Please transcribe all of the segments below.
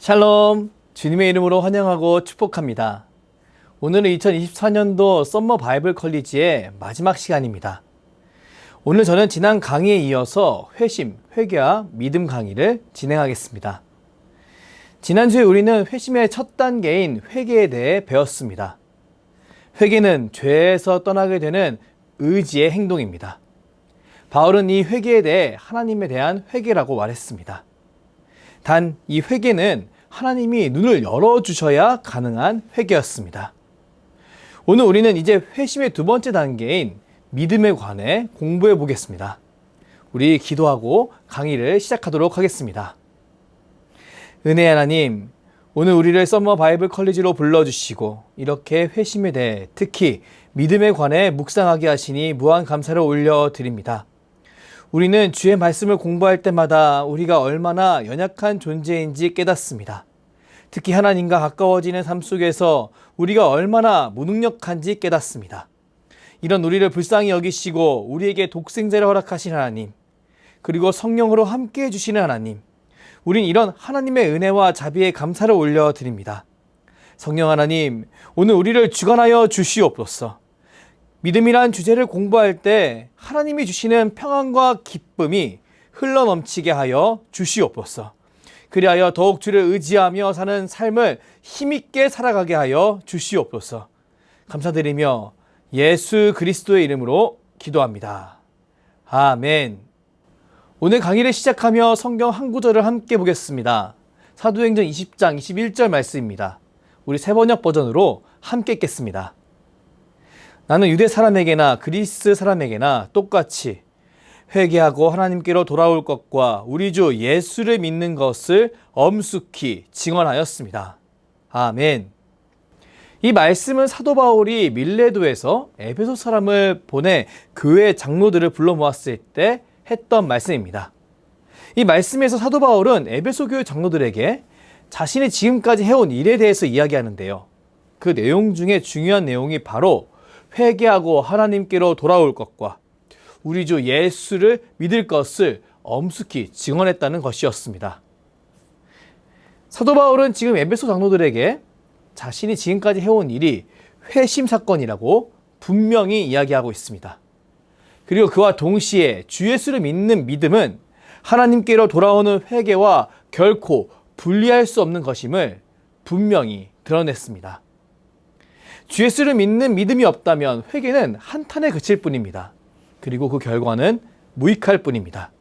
샬롬, 주님의 이름으로 환영하고 축복합니다. 오늘은 2024년도 썸머 바이블 컬리지의 마지막 시간입니다. 오늘 저는 지난 강의에 이어서 회심, 회개와 믿음 강의를 진행하겠습니다. 지난주에 우리는 회심의 첫 단계인 회개에 대해 배웠습니다. 회개는 죄에서 떠나게 되는 의지의 행동입니다. 바울은 이 회개에 대해 하나님에 대한 회개라고 말했습니다. 단 이 회개는 하나님이 눈을 열어주셔야 가능한 회개였습니다. 오늘 우리는 이제 회심의 두 번째 단계인 믿음에 관해 공부해 보겠습니다. 우리 기도하고 강의를 시작하도록 하겠습니다. 은혜 하나님, 오늘 우리를 썸머 바이블 컬리지로 불러주시고 이렇게 회심에 대해 특히 믿음에 관해 묵상하게 하시니 무한 감사를 올려드립니다. 우리는 주의 말씀을 공부할 때마다 우리가 얼마나 연약한 존재인지 깨닫습니다. 특히 하나님과 가까워지는 삶 속에서 우리가 얼마나 무능력한지 깨닫습니다. 이런 우리를 불쌍히 여기시고 우리에게 독생자를 허락하신 하나님, 그리고 성령으로 함께해 주시는 하나님, 우린 이런 하나님의 은혜와 자비에 감사를 올려드립니다. 성령 하나님, 오늘 우리를 주관하여 주시옵소서. 믿음이란 주제를 공부할 때 하나님이 주시는 평안과 기쁨이 흘러넘치게 하여 주시옵소서. 그리하여 더욱 주를 의지하며 사는 삶을 힘있게 살아가게 하여 주시옵소서. 감사드리며 예수 그리스도의 이름으로 기도합니다. 아멘. 오늘 강의를 시작하며 성경 한 구절을 함께 보겠습니다. 사도행전 20장 21절 말씀입니다. 우리 새번역 버전으로 함께 읽겠습니다. 나는 유대 사람에게나 그리스 사람에게나 똑같이 회개하고 하나님께로 돌아올 것과 우리 주 예수를 믿는 것을 엄숙히 증언하였습니다. 아멘. 이 말씀은 사도 바울이 밀레도에서 에베소 사람을 보내 교회 장로들을 불러 모았을 때 했던 말씀입니다. 이 말씀에서 사도 바울은 에베소 교회 장로들에게 자신이 지금까지 해온 일에 대해서 이야기하는데요. 그 내용 중에 중요한 내용이 바로 회개하고 하나님께로 돌아올 것과 우리 주 예수를 믿을 것을 엄숙히 증언했다는 것이었습니다. 사도 바울은 지금 에베소 장로들에게 자신이 지금까지 해온 일이 회심 사건이라고 분명히 이야기하고 있습니다. 그리고 그와 동시에 주 예수를 믿는 믿음은 하나님께로 돌아오는 회개와 결코 분리할 수 없는 것임을 분명히 드러냈습니다. 주 예수를 믿는 믿음이 없다면 회개는 한탄에 그칠 뿐입니다. 그리고 그 결과는 무익할 뿐입니다.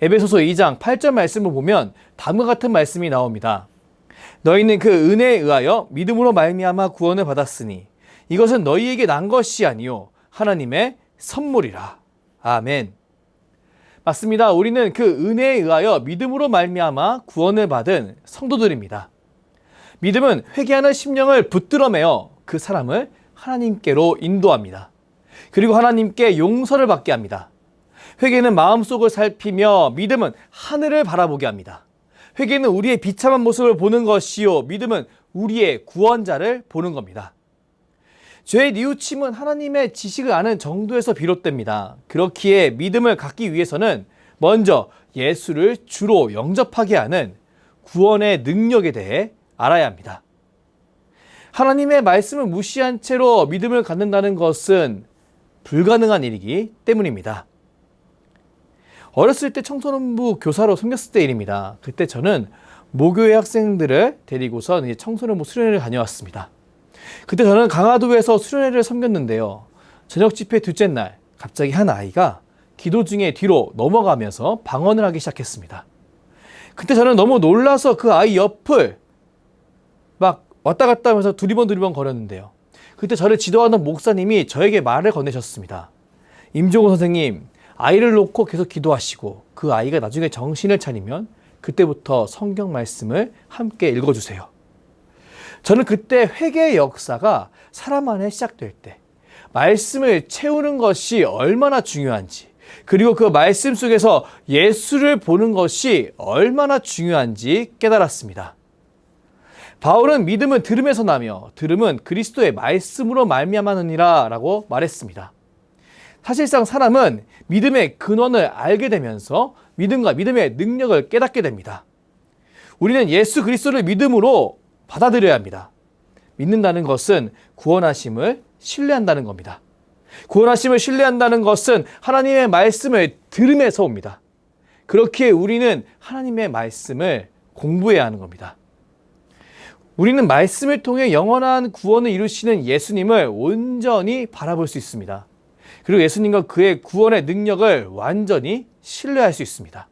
에베소서 2장 8절 말씀을 보면 다음과 같은 말씀이 나옵니다. 너희는 그 은혜에 의하여 믿음으로 말미암아 구원을 받았으니 이것은 너희에게 난 것이 아니요 하나님의 선물이라. 아멘. 맞습니다. 우리는 그 은혜에 의하여 믿음으로 말미암아 구원을 받은 성도들입니다. 믿음은 회개하는 심령을 붙들어매어 그 사람을 하나님께로 인도합니다. 그리고 하나님께 용서를 받게 합니다. 회개는 마음속을 살피며 믿음은 하늘을 바라보게 합니다. 회개는 우리의 비참한 모습을 보는 것이요 믿음은 우리의 구원자를 보는 겁니다. 죄의 뉘우침은 하나님의 지식을 아는 정도에서 비롯됩니다. 그렇기에 믿음을 갖기 위해서는 먼저 예수를 주로 영접하게 하는 구원의 능력에 대해 알아야 합니다. 하나님의 말씀을 무시한 채로 믿음을 갖는다는 것은 불가능한 일이기 때문입니다. 어렸을 때 청소년부 교사로 섬겼을 때 일입니다. 그때 저는 모교회 학생들을 데리고서 청소년부 수련회를 다녀왔습니다. 그때 저는 강화도에서 수련회를 섬겼는데요. 저녁 집회 둘째 날 갑자기 한 아이가 기도 중에 뒤로 넘어가면서 방언을 하기 시작했습니다. 그때 저는 너무 놀라서 그 아이 옆을 막 왔다 갔다 하면서 두리번 거렸는데요. 그때 저를 지도하는 목사님이 저에게 말을 건네셨습니다. 임종호 선생님, 아이를 놓고 계속 기도하시고 그 아이가 나중에 정신을 차리면 그때부터 성경 말씀을 함께 읽어주세요. 저는 그때 회개의 역사가 사람 안에 시작될 때 말씀을 채우는 것이 얼마나 중요한지, 그리고 그 말씀 속에서 예수를 보는 것이 얼마나 중요한지 깨달았습니다. 바울은 믿음은 들음에서 나며 들음은 그리스도의 말씀으로 말미암았느니라 라고 말했습니다. 사실상 사람은 믿음의 근원을 알게 되면서 믿음과 믿음의 능력을 깨닫게 됩니다. 우리는 예수 그리스도를 믿음으로 받아들여야 합니다. 믿는다는 것은 구원하심을 신뢰한다는 겁니다. 구원하심을 신뢰한다는 것은 하나님의 말씀을 들음에서 옵니다. 그렇기에 우리는 하나님의 말씀을 공부해야 하는 겁니다. 우리는 말씀을 통해 영원한 구원을 이루시는 예수님을 온전히 바라볼 수 있습니다. 그리고 예수님과 그의 구원의 능력을 완전히 신뢰할 수 있습니다.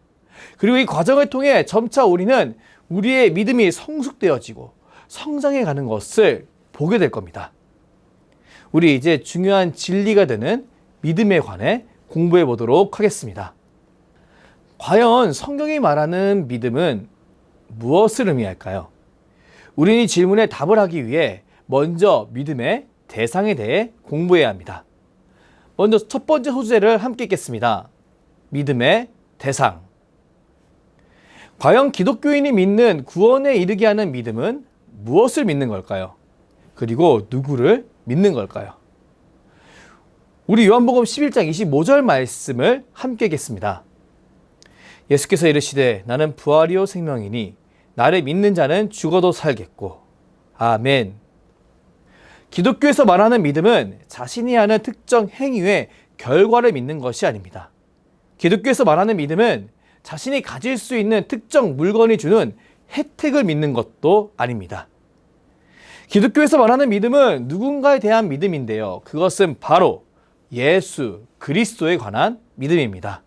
그리고 이 과정을 통해 점차 우리는 우리의 믿음이 성숙되어지고 성장해 가는 것을 보게 될 겁니다. 우리 이제 중요한 진리가 되는 믿음에 관해 공부해 보도록 하겠습니다. 과연 성경이 말하는 믿음은 무엇을 의미할까요? 우리는 이 질문에 답을 하기 위해 먼저 믿음의 대상에 대해 공부해야 합니다. 먼저 첫 번째 소재를 함께 읽겠습니다. 믿음의 대상. 과연 기독교인이 믿는 구원에 이르게 하는 믿음은 무엇을 믿는 걸까요? 그리고 누구를 믿는 걸까요? 우리 요한복음 11장 25절 말씀을 함께 읽겠습니다. 예수께서 이르시되 나는 부활이요 생명이니 나를 믿는 자는 죽어도 살겠고. 아멘. 기독교에서 말하는 믿음은 자신이 하는 특정 행위의 결과를 믿는 것이 아닙니다. 기독교에서 말하는 믿음은 자신이 가질 수 있는 특정 물건이 주는 혜택을 믿는 것도 아닙니다. 기독교에서 말하는 믿음은 누군가에 대한 믿음인데요. 그것은 바로 예수 그리스도에 관한 믿음입니다.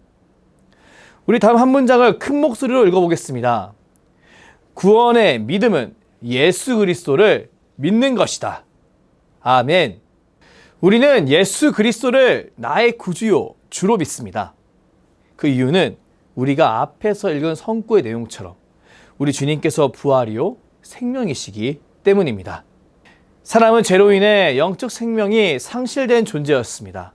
우리 다음 한 문장을 큰 목소리로 읽어보겠습니다. 구원의 믿음은 예수 그리스도를 믿는 것이다. 아멘. 우리는 예수 그리스도를 나의 구주요, 주로 믿습니다. 그 이유는 우리가 앞에서 읽은 성구의 내용처럼 우리 주님께서 부활이요, 생명이시기 때문입니다. 사람은 죄로 인해 영적 생명이 상실된 존재였습니다.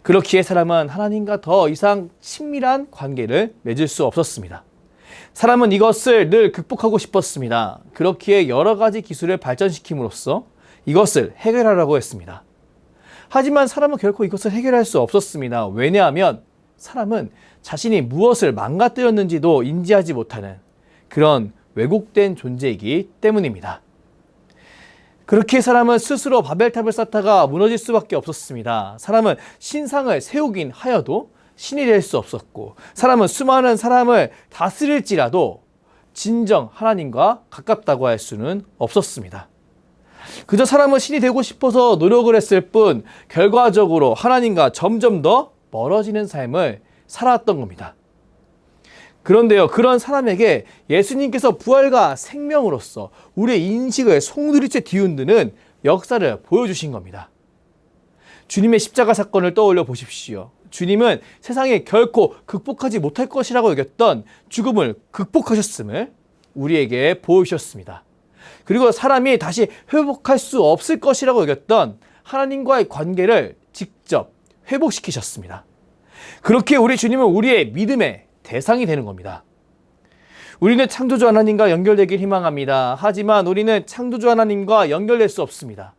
그렇기에 사람은 하나님과 더 이상 친밀한 관계를 맺을 수 없었습니다. 사람은 이것을 늘 극복하고 싶었습니다. 그렇기에 여러 가지 기술을 발전시킴으로써 이것을 해결하려고 했습니다. 하지만 사람은 결코 이것을 해결할 수 없었습니다. 왜냐하면 사람은 자신이 무엇을 망가뜨렸는지도 인지하지 못하는 그런 왜곡된 존재이기 때문입니다. 그렇게 사람은 스스로 바벨탑을 쌓다가 무너질 수밖에 없었습니다. 사람은 신상을 세우긴 하여도 신이 될 수 없었고, 사람은 수많은 사람을 다스릴지라도 진정 하나님과 가깝다고 할 수는 없었습니다. 그저 사람은 신이 되고 싶어서 노력을 했을 뿐 결과적으로 하나님과 점점 더 멀어지는 삶을 살아왔던 겁니다. 그런데요, 그런 사람에게 예수님께서 부활과 생명으로서 우리의 인식을 송두리째 뒤흔드는 역사를 보여주신 겁니다. 주님의 십자가 사건을 떠올려 보십시오. 주님은 세상에 결코 극복하지 못할 것이라고 여겼던 죽음을 극복하셨음을 우리에게 보여주셨습니다. 그리고 사람이 다시 회복할 수 없을 것이라고 여겼던 하나님과의 관계를 직접 회복시키셨습니다. 그렇게 우리 주님은 우리의 믿음의 대상이 되는 겁니다. 우리는 창조주 하나님과 연결되길 희망합니다. 하지만 우리는 창조주 하나님과 연결될 수 없습니다.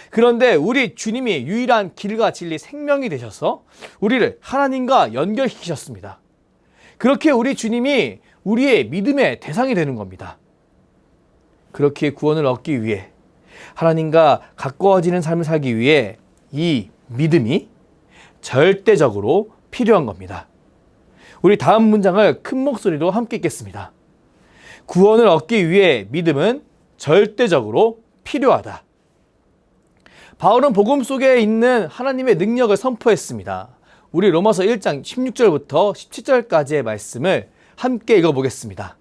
그런데 우리 주님이 유일한 길과 진리 생명이 되셔서 우리를 하나님과 연결시키셨습니다. 그렇게 우리 주님이 우리의 믿음의 대상이 되는 겁니다. 그렇게 구원을 얻기 위해 하나님과 가까워지는 삶을 살기 위해 이 믿음이 절대적으로 필요한 겁니다. 우리 다음 문장을 큰 목소리로 함께 읽겠습니다. 구원을 얻기 위해 믿음은 절대적으로 필요하다. 바울은 복음 속에 있는 하나님의 능력을 선포했습니다. 우리 로마서 1장 16절부터 17절까지의 말씀을 함께 읽어보겠습니다.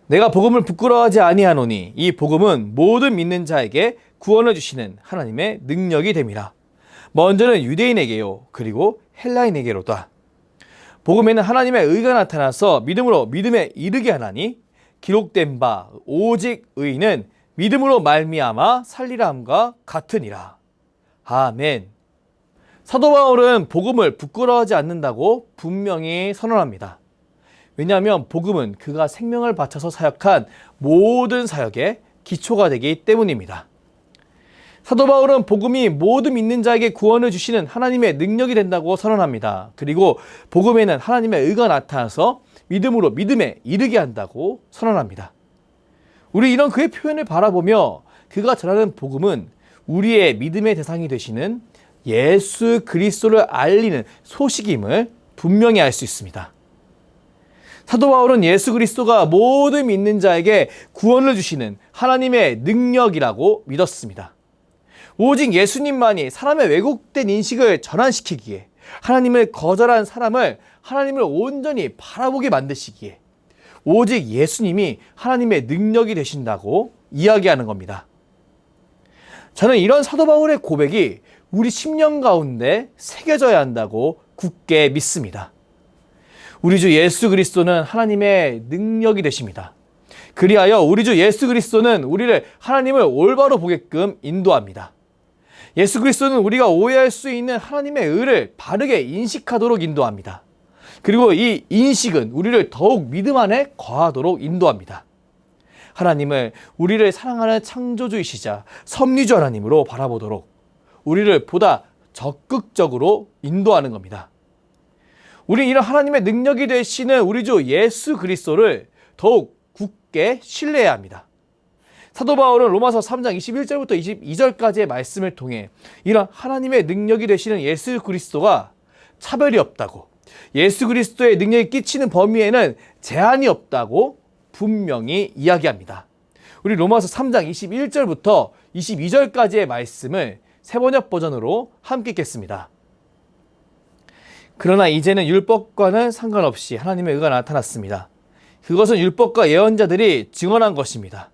내가 복음을 부끄러워하지 아니하노니 이 복음은 모든 믿는 자에게 구원을 주시는 하나님의 능력이 됨이라. 먼저는 유대인에게요, 그리고 헬라인에게로다. 복음에는 하나님의 의가 나타나서 믿음으로 믿음에 이르게 하나니 기록된 바 오직 의인은 믿음으로 말미암아 살리라 함과 같으니라. 아멘. 사도 바울은 복음을 부끄러워하지 않는다고 분명히 선언합니다. 왜냐하면 복음은 그가 생명을 바쳐서 사역한 모든 사역의 기초가 되기 때문입니다. 사도 바울은 복음이 모든 믿는 자에게 구원을 주시는 하나님의 능력이 된다고 선언합니다. 그리고 복음에는 하나님의 의가 나타나서 믿음으로 믿음에 이르게 한다고 선언합니다. 우리 이런 그의 표현을 바라보며 그가 전하는 복음은 우리의 믿음의 대상이 되시는 예수 그리스도를 알리는 소식임을 분명히 알 수 있습니다. 사도 바울은 예수 그리스도가 모든 믿는 자에게 구원을 주시는 하나님의 능력이라고 믿었습니다. 오직 예수님만이 사람의 왜곡된 인식을 전환시키기에, 하나님을 거절한 사람을 하나님을 온전히 바라보게 만드시기에 오직 예수님이 하나님의 능력이 되신다고 이야기하는 겁니다. 저는 이런 사도 바울의 고백이 우리 심령 가운데 새겨져야 한다고 굳게 믿습니다. 우리 주 예수 그리스도는 하나님의 능력이 되십니다. 그리하여 우리 주 예수 그리스도는 우리를 하나님을 올바로 보게끔 인도합니다. 예수 그리스도는 우리가 오해할 수 있는 하나님의 의를 바르게 인식하도록 인도합니다. 그리고 이 인식은 우리를 더욱 믿음 안에 거하도록 인도합니다. 하나님을 우리를 사랑하는 창조주이시자 섭리주 하나님으로 바라보도록 우리를 보다 적극적으로 인도하는 겁니다. 우리는 이런 하나님의 능력이 되시는 우리 주 예수 그리스도를 더욱 굳게 신뢰해야 합니다. 사도 바울은 로마서 3장 21절부터 22절까지의 말씀을 통해 이런 하나님의 능력이 되시는 예수 그리스도가 차별이 없다고, 예수 그리스도의 능력이 끼치는 범위에는 제한이 없다고 분명히 이야기합니다. 우리 로마서 3장 21절부터 22절까지의 말씀을 새번역 버전으로 함께 읽겠습니다. 그러나 이제는 율법과는 상관없이 하나님의 의가 나타났습니다. 그것은 율법과 예언자들이 증언한 것입니다.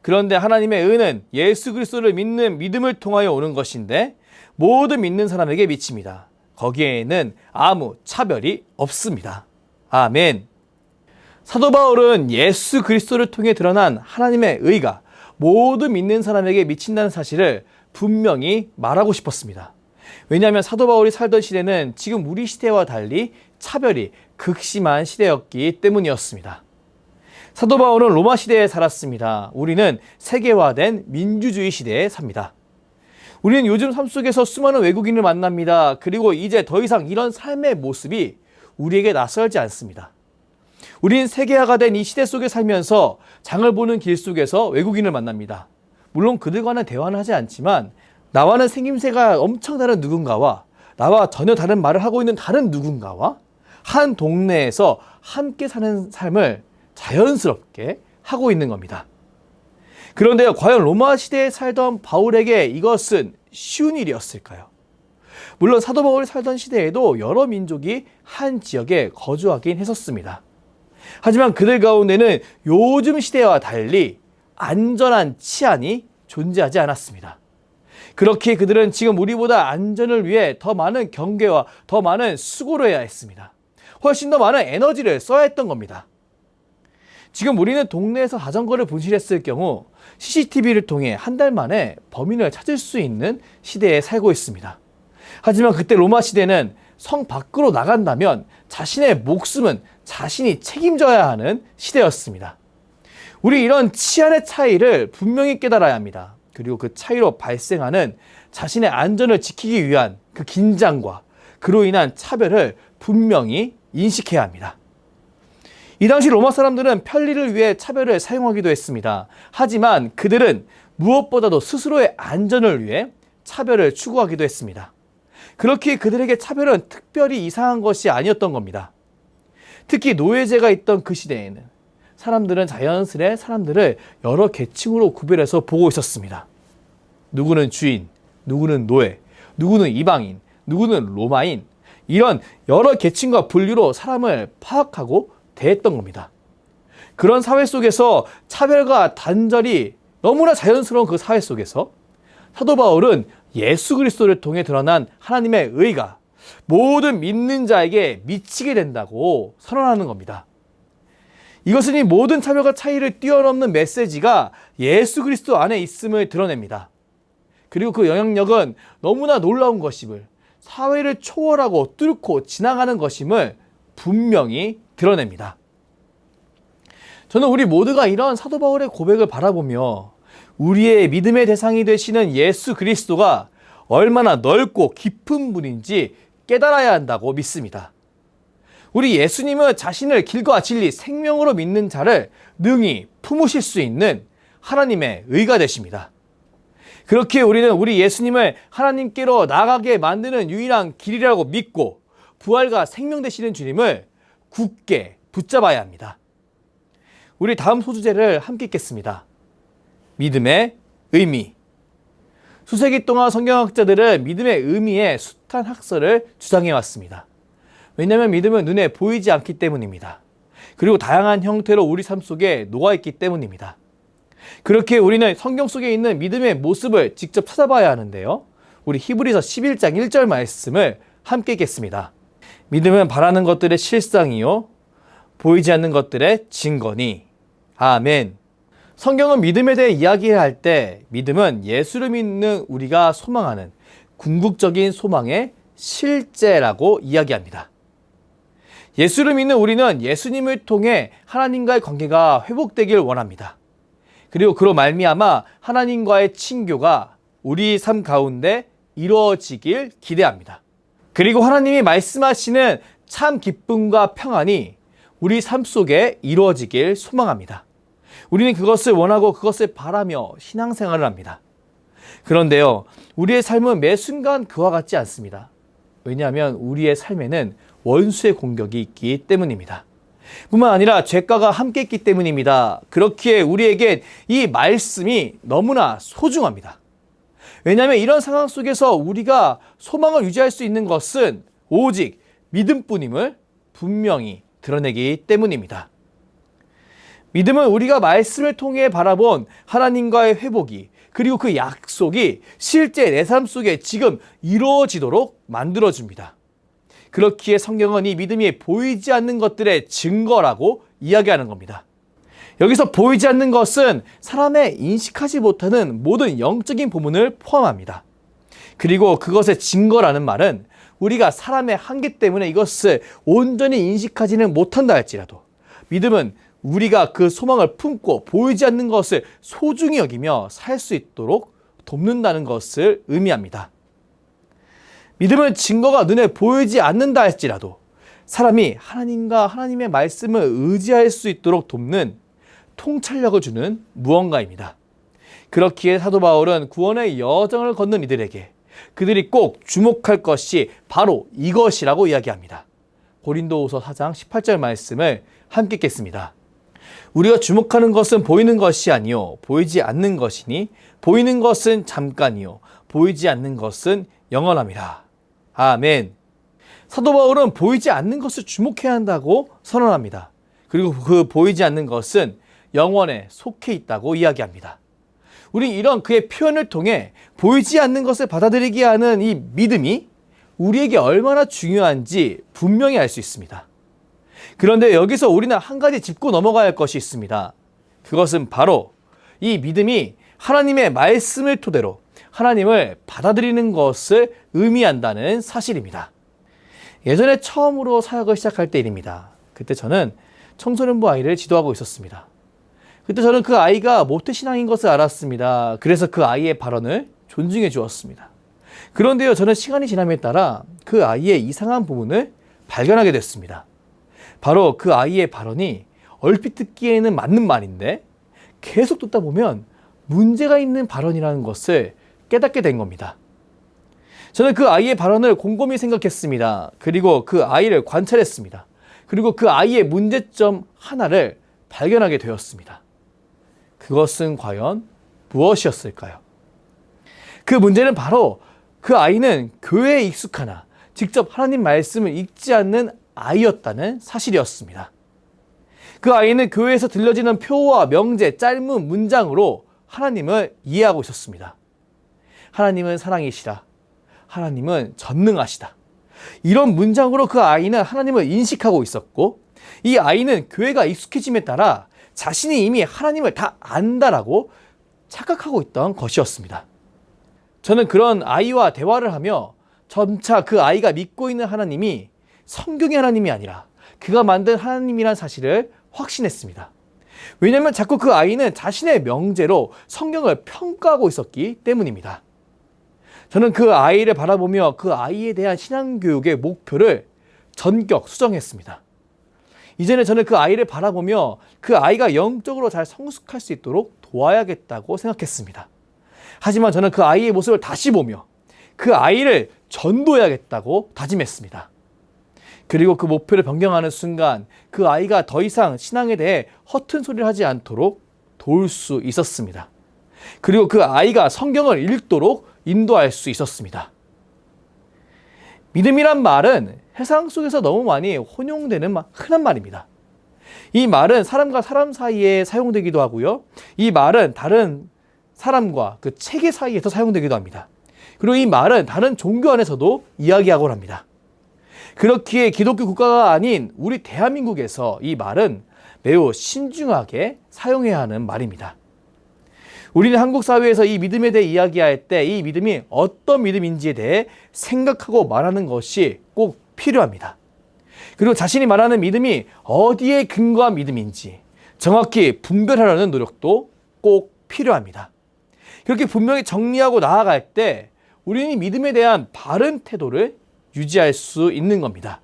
그런데 하나님의 의는 예수 그리스도를 믿는 믿음을 통하여 오는 것인데 모든 믿는 사람에게 미칩니다. 거기에는 아무 차별이 없습니다. 아멘. 사도 바울은 예수 그리스도를 통해 드러난 하나님의 의가 모든 믿는 사람에게 미친다는 사실을 분명히 말하고 싶었습니다. 왜냐하면 사도 바울이 살던 시대는 지금 우리 시대와 달리 차별이 극심한 시대였기 때문이었습니다. 사도 바울은 로마 시대에 살았습니다. 우리는 세계화된 민주주의 시대에 삽니다. 우리는 요즘 삶 속에서 수많은 외국인을 만납니다. 그리고 이제 더 이상 이런 삶의 모습이 우리에게 낯설지 않습니다. 우리는 세계화가 된 이 시대 속에 살면서 장을 보는 길 속에서 외국인을 만납니다. 물론 그들과는 대화는 하지 않지만 나와는 생김새가 엄청 다른 누군가와 나와 전혀 다른 말을 하고 있는 다른 누군가와 한 동네에서 함께 사는 삶을 자연스럽게 하고 있는 겁니다. 그런데요, 과연 로마 시대에 살던 바울에게 이것은 쉬운 일이었을까요? 물론 사도 바울이 살던 시대에도 여러 민족이 한 지역에 거주하긴 했었습니다. 하지만 그들 가운데는 요즘 시대와 달리 안전한 치안이 존재하지 않았습니다. 그렇게 그들은 지금 우리보다 안전을 위해 더 많은 경계와 더 많은 수고를 해야 했습니다. 훨씬 더 많은 에너지를 써야 했던 겁니다. 지금 우리는 동네에서 자전거를 분실했을 경우 CCTV를 통해 한 달 만에 범인을 찾을 수 있는 시대에 살고 있습니다. 하지만 그때 로마 시대는 성 밖으로 나간다면 자신의 목숨은 자신이 책임져야 하는 시대였습니다. 우리 이런 치안의 차이를 분명히 깨달아야 합니다. 그리고 그 차이로 발생하는 자신의 안전을 지키기 위한 그 긴장과 그로 인한 차별을 분명히 인식해야 합니다. 이 당시 로마 사람들은 편리를 위해 차별을 사용하기도 했습니다. 하지만 그들은 무엇보다도 스스로의 안전을 위해 차별을 추구하기도 했습니다. 그렇기에 그들에게 차별은 특별히 이상한 것이 아니었던 겁니다. 특히 노예제가 있던 그 시대에는 사람들은 자연스레 사람들을 여러 계층으로 구별해서 보고 있었습니다. 누구는 주인, 누구는 노예, 누구는 이방인, 누구는 로마인, 이런 여러 계층과 분류로 사람을 파악하고 대했던 겁니다. 그런 사회 속에서 차별과 단절이 너무나 자연스러운 그 사회 속에서 사도 바울은 예수 그리스도를 통해 드러난 하나님의 의가 모든 믿는 자에게 미치게 된다고 선언하는 겁니다. 이것은 이 모든 차별과 차이를 뛰어넘는 메시지가 예수 그리스도 안에 있음을 드러냅니다. 그리고 그 영향력은 너무나 놀라운 것임을, 사회를 초월하고 뚫고 지나가는 것임을 분명히 드러냅니다. 저는 우리 모두가 이런 사도 바울의 고백을 바라보며 우리의 믿음의 대상이 되시는 예수 그리스도가 얼마나 넓고 깊은 분인지 깨달아야 한다고 믿습니다. 우리 예수님은 자신을 길과 진리, 생명으로 믿는 자를 능히 품으실 수 있는 하나님의 의가 되십니다. 그렇게 우리는 우리 예수님을 하나님께로 나아가게 만드는 유일한 길이라고 믿고 부활과 생명 되시는 주님을 굳게 붙잡아야 합니다. 우리 다음 소주제를 함께 읽겠습니다. 믿음의 의미. 수세기 동안 성경학자들은 믿음의 의미에 숱한 학설을 주장해 왔습니다. 왜냐하면 믿음은 눈에 보이지 않기 때문입니다. 그리고 다양한 형태로 우리 삶 속에 녹아있기 때문입니다. 그렇게 우리는 성경 속에 있는 믿음의 모습을 직접 찾아봐야 하는데요. 우리 히브리서 11장 1절 말씀을 함께 읽겠습니다. 믿음은 바라는 것들의 실상이요 보이지 않는 것들의 증거니. 아멘. 성경은 믿음에 대해 이야기할 때 믿음은 예수를 믿는 우리가 소망하는 궁극적인 소망의 실제라고 이야기합니다. 예수를 믿는 우리는 예수님을 통해 하나님과의 관계가 회복되길 원합니다. 그리고 그로 말미암아 하나님과의 친교가 우리 삶 가운데 이루어지길 기대합니다. 그리고 하나님이 말씀하시는 참 기쁨과 평안이 우리 삶 속에 이루어지길 소망합니다. 우리는 그것을 원하고 그것을 바라며 신앙생활을 합니다. 그런데요, 우리의 삶은 매 순간 그와 같지 않습니다. 왜냐하면 우리의 삶에는 원수의 공격이 있기 때문입니다. 뿐만 아니라 죄가가 함께 있기 때문입니다. 그렇기에 우리에겐 이 말씀이 너무나 소중합니다. 왜냐하면 이런 상황 속에서 우리가 소망을 유지할 수 있는 것은 오직 믿음뿐임을 분명히 드러내기 때문입니다. 믿음은 우리가 말씀을 통해 바라본 하나님과의 회복이 그리고 그 약속이 실제 내 삶 속에 지금 이루어지도록 만들어줍니다. 그렇기에 성경은 이 믿음이 보이지 않는 것들의 증거라고 이야기하는 겁니다. 여기서 보이지 않는 것은 사람의 인식하지 못하는 모든 영적인 부분을 포함합니다. 그리고 그것의 증거라는 말은 우리가 사람의 한계 때문에 이것을 온전히 인식하지는 못한다 할지라도 믿음은 우리가 그 소망을 품고 보이지 않는 것을 소중히 여기며 살 수 있도록 돕는다는 것을 의미합니다. 믿음은 증거가 눈에 보이지 않는다 할지라도 사람이 하나님과 하나님의 말씀을 의지할 수 있도록 돕는 통찰력을 주는 무언가입니다. 그렇기에 사도 바울은 구원의 여정을 걷는 이들에게 그들이 꼭 주목할 것이 바로 이것이라고 이야기합니다. 고린도후서 4장 18절 말씀을 함께 읽겠습니다. 우리가 주목하는 것은 보이는 것이 아니요 보이지 않는 것이니 보이는 것은 잠깐이요 보이지 않는 것은 영원함이라. 아멘. 사도 바울은 보이지 않는 것을 주목해야 한다고 선언합니다. 그리고 그 보이지 않는 것은 영원에 속해 있다고 이야기합니다. 우리 이런 그의 표현을 통해 보이지 않는 것을 받아들이게 하는 이 믿음이 우리에게 얼마나 중요한지 분명히 알 수 있습니다. 그런데 여기서 우리는 한 가지 짚고 넘어가야 할 것이 있습니다. 그것은 바로 이 믿음이 하나님의 말씀을 토대로 하나님을 받아들이는 것을 의미한다는 사실입니다. 예전에 처음으로 사역을 시작할 때 일입니다. 그때 저는 청소년부 아이를 지도하고 있었습니다. 그때 저는 그 아이가 모태신앙인 것을 알았습니다. 그래서 그 아이의 발언을 존중해 주었습니다. 그런데요, 저는 시간이 지남에 따라 그 아이의 이상한 부분을 발견하게 됐습니다. 바로 그 아이의 발언이 얼핏 듣기에는 맞는 말인데 계속 듣다 보면 문제가 있는 발언이라는 것을 깨닫게 된 겁니다. 저는 그 아이의 발언을 곰곰이 생각했습니다. 그리고 그 아이를 관찰했습니다. 그리고 그 아이의 문제점 하나를 발견하게 되었습니다. 그것은 과연 무엇이었을까요? 그 문제는 바로 그 아이는 교회에 익숙하나 직접 하나님 말씀을 읽지 않는 아이였다는 사실이었습니다. 그 아이는 교회에서 들려지는 표와 명제, 짧은 문장으로 하나님을 이해하고 있었습니다. 하나님은 사랑이시라. 하나님은 전능하시다. 이런 문장으로 그 아이는 하나님을 인식하고 있었고 이 아이는 교회가 익숙해짐에 따라 자신이 이미 하나님을 다 안다라고 착각하고 있던 것이었습니다. 저는 그런 아이와 대화를 하며 점차 그 아이가 믿고 있는 하나님이 성경의 하나님이 아니라 그가 만든 하나님이란 사실을 확신했습니다. 왜냐하면 자꾸 그 아이는 자신의 명제로 성경을 평가하고 있었기 때문입니다. 저는 그 아이를 바라보며 그 아이에 대한 신앙교육의 목표를 전격 수정했습니다. 이제는 저는 그 아이를 바라보며 그 아이가 영적으로 잘 성숙할 수 있도록 도와야겠다고 생각했습니다. 하지만 저는 그 아이의 모습을 다시 보며 그 아이를 전도해야겠다고 다짐했습니다. 그리고 그 목표를 변경하는 순간 그 아이가 더 이상 신앙에 대해 허튼 소리를 하지 않도록 도울 수 있었습니다. 그리고 그 아이가 성경을 읽도록 인도할 수 있었습니다. 믿음이란 말은 세상 속에서 너무 많이 혼용되는 흔한 말입니다. 이 말은 사람과 사람 사이에 사용되기도 하고요. 이 말은 다른 사람과 그 체계 사이에서 사용되기도 합니다. 그리고 이 말은 다른 종교 안에서도 이야기하곤 합니다. 그렇기에 기독교 국가가 아닌 우리 대한민국에서 이 말은 매우 신중하게 사용해야 하는 말입니다. 우리는 한국 사회에서 이 믿음에 대해 이야기할 때 이 믿음이 어떤 믿음인지에 대해 생각하고 말하는 것이 꼭 필요합니다. 그리고 자신이 말하는 믿음이 어디에 근거한 믿음인지 정확히 분별하려는 노력도 꼭 필요합니다. 그렇게 분명히 정리하고 나아갈 때 우리는 이 믿음에 대한 바른 태도를 유지할 수 있는 겁니다.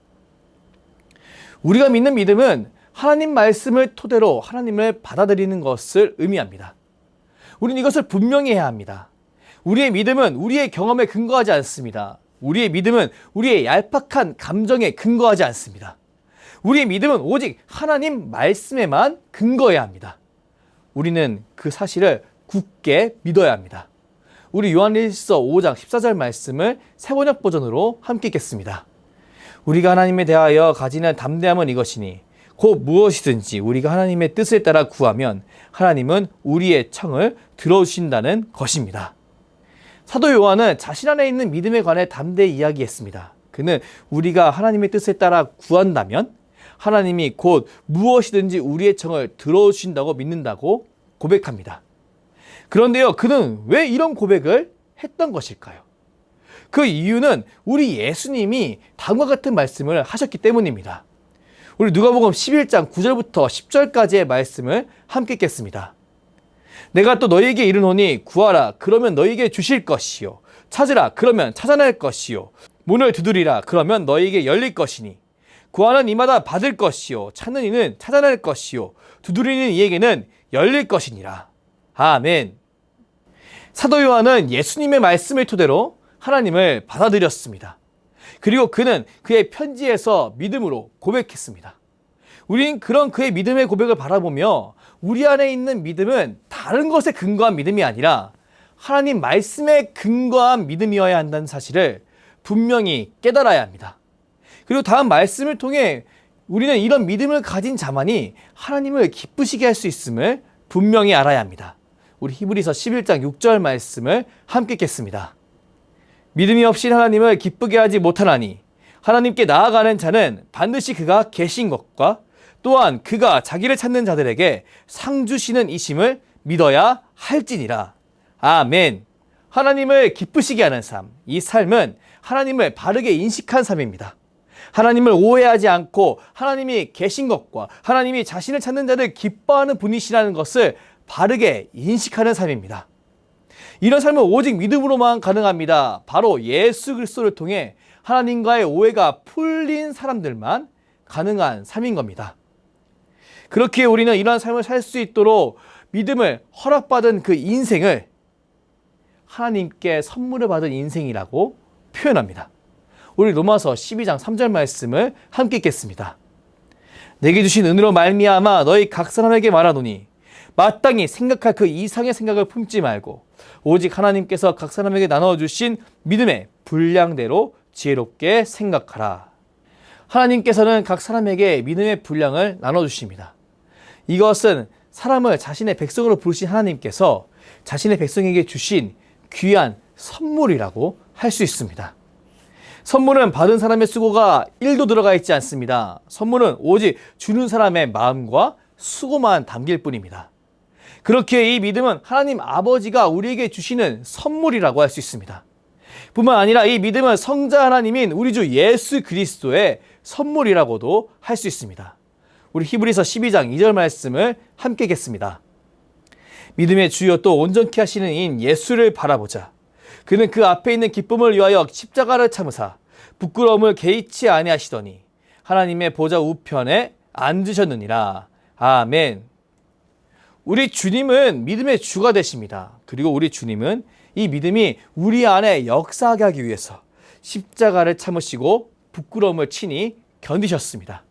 우리가 믿는 믿음은 하나님 말씀을 토대로 하나님을 받아들이는 것을 의미합니다. 우리는 이것을 분명히 해야 합니다. 우리의 믿음은 우리의 경험에 근거하지 않습니다. 우리의 믿음은 우리의 얄팍한 감정에 근거하지 않습니다. 우리의 믿음은 오직 하나님 말씀에만 근거해야 합니다. 우리는 그 사실을 굳게 믿어야 합니다. 우리 요한일서 5장 14절 말씀을 새번역 버전으로 함께 읽겠습니다. 우리가 하나님에 대하여 가지는 담대함은 이것이니 곧 무엇이든지 우리가 하나님의 뜻을 따라 구하면 하나님은 우리의 청을 들어주신다는 것입니다. 사도 요한은 자신 안에 있는 믿음에 관해 담대히 이야기했습니다. 그는 우리가 하나님의 뜻을 따라 구한다면 하나님이 곧 무엇이든지 우리의 청을 들어주신다고 믿는다고 고백합니다. 그런데요, 그는 왜 이런 고백을 했던 것일까요? 그 이유는 우리 예수님이 다음과 같은 말씀을 하셨기 때문입니다. 우리 누가복음 11장 9절부터 10절까지의 말씀을 함께 읽겠습니다. 내가 또 너희에게 이르노니 구하라 그러면 너희에게 주실 것이요 찾으라 그러면 찾아낼 것이요 문을 두드리라 그러면 너희에게 열릴 것이니 구하는 이마다 받을 것이요 찾는 이는 찾아낼 것이요 두드리는 이에게는 열릴 것이니라. 아멘. 사도 요한은 예수님의 말씀을 토대로 하나님을 받아들였습니다. 그리고 그는 그의 편지에서 믿음으로 고백했습니다. 우리는 그런 그의 믿음의 고백을 바라보며 우리 안에 있는 믿음은 다른 것에 근거한 믿음이 아니라 하나님 말씀에 근거한 믿음이어야 한다는 사실을 분명히 깨달아야 합니다. 그리고 다음 말씀을 통해 우리는 이런 믿음을 가진 자만이 하나님을 기쁘시게 할 수 있음을 분명히 알아야 합니다. 우리 히브리서 11장 6절 말씀을 함께 읽겠습니다. 믿음이 없이 하나님을 기쁘게 하지 못하나니 하나님께 나아가는 자는 반드시 그가 계신 것과 또한 그가 자기를 찾는 자들에게 상 주시는 이심을 믿어야 할지니라. 아멘. 하나님을 기쁘시게 하는 삶, 이 삶은 하나님을 바르게 인식한 삶입니다. 하나님을 오해하지 않고 하나님이 계신 것과 하나님이 자신을 찾는 자들 기뻐하는 분이시라는 것을 바르게 인식하는 삶입니다. 이런 삶은 오직 믿음으로만 가능합니다. 바로 예수 그리스도를 통해 하나님과의 오해가 풀린 사람들만 가능한 삶인 겁니다. 그렇기에 우리는 이러한 삶을 살 수 있도록 믿음을 허락받은 그 인생을 하나님께 선물을 받은 인생이라고 표현합니다. 우리 로마서 12장 3절 말씀을 함께 읽겠습니다. 내게 주신 은혜로 말미암아 너희 각 사람에게 말하노니 마땅히 생각할 그 이상의 생각을 품지 말고 오직 하나님께서 각 사람에게 나눠주신 믿음의 분량대로 지혜롭게 생각하라. 하나님께서는 각 사람에게 믿음의 분량을 나눠주십니다. 이것은 사람을 자신의 백성으로 부르신 하나님께서 자신의 백성에게 주신 귀한 선물이라고 할 수 있습니다. 선물은 받은 사람의 수고가 1도 들어가 있지 않습니다. 선물은 오직 주는 사람의 마음과 수고만 담길 뿐입니다. 그렇기에 이 믿음은 하나님 아버지가 우리에게 주시는 선물이라고 할 수 있습니다. 뿐만 아니라 이 믿음은 성자 하나님인 우리 주 예수 그리스도의 선물이라고도 할 수 있습니다. 우리 히브리서 12장 2절 말씀을 함께 읽겠습니다. 믿음의 주여 또 온전케 하시는 이인 예수를 바라보자. 그는 그 앞에 있는 기쁨을 위하여 십자가를 참으사 부끄러움을 개의치 아니하시더니 하나님의 보좌 우편에 앉으셨느니라. 아멘. 우리 주님은 믿음의 주가 되십니다. 그리고 우리 주님은 이 믿음이 우리 안에 역사하게 하기 위해서 십자가를 참으시고 부끄러움을 친히 견디셨습니다.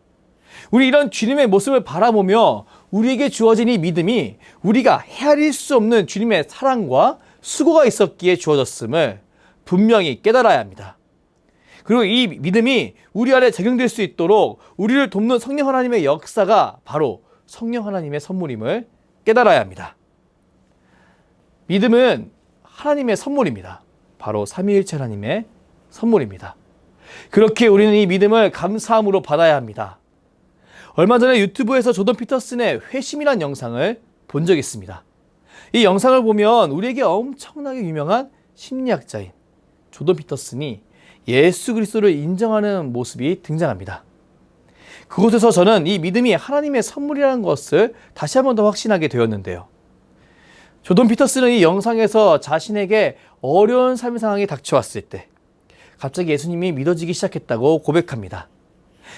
우리 이런 주님의 모습을 바라보며 우리에게 주어진 이 믿음이 우리가 헤아릴 수 없는 주님의 사랑과 수고가 있었기에 주어졌음을 분명히 깨달아야 합니다. 그리고 이 믿음이 우리 안에 적용될 수 있도록 우리를 돕는 성령 하나님의 역사가 바로 성령 하나님의 선물임을 깨달아야 합니다. 믿음은 하나님의 선물입니다. 바로 삼위일체 하나님의 선물입니다. 그렇게 우리는 이 믿음을 감사함으로 받아야 합니다. 얼마 전에 유튜브에서 조던 피터슨의 회심이란 영상을 본 적이 있습니다. 이 영상을 보면 우리에게 엄청나게 유명한 심리학자인 조던 피터슨이 예수 그리스도를 인정하는 모습이 등장합니다. 그곳에서 저는 이 믿음이 하나님의 선물이라는 것을 다시 한 번 더 확신하게 되었는데요. 조던 피터슨은 이 영상에서 자신에게 어려운 삶의 상황이 닥쳐왔을 때 갑자기 예수님이 믿어지기 시작했다고 고백합니다.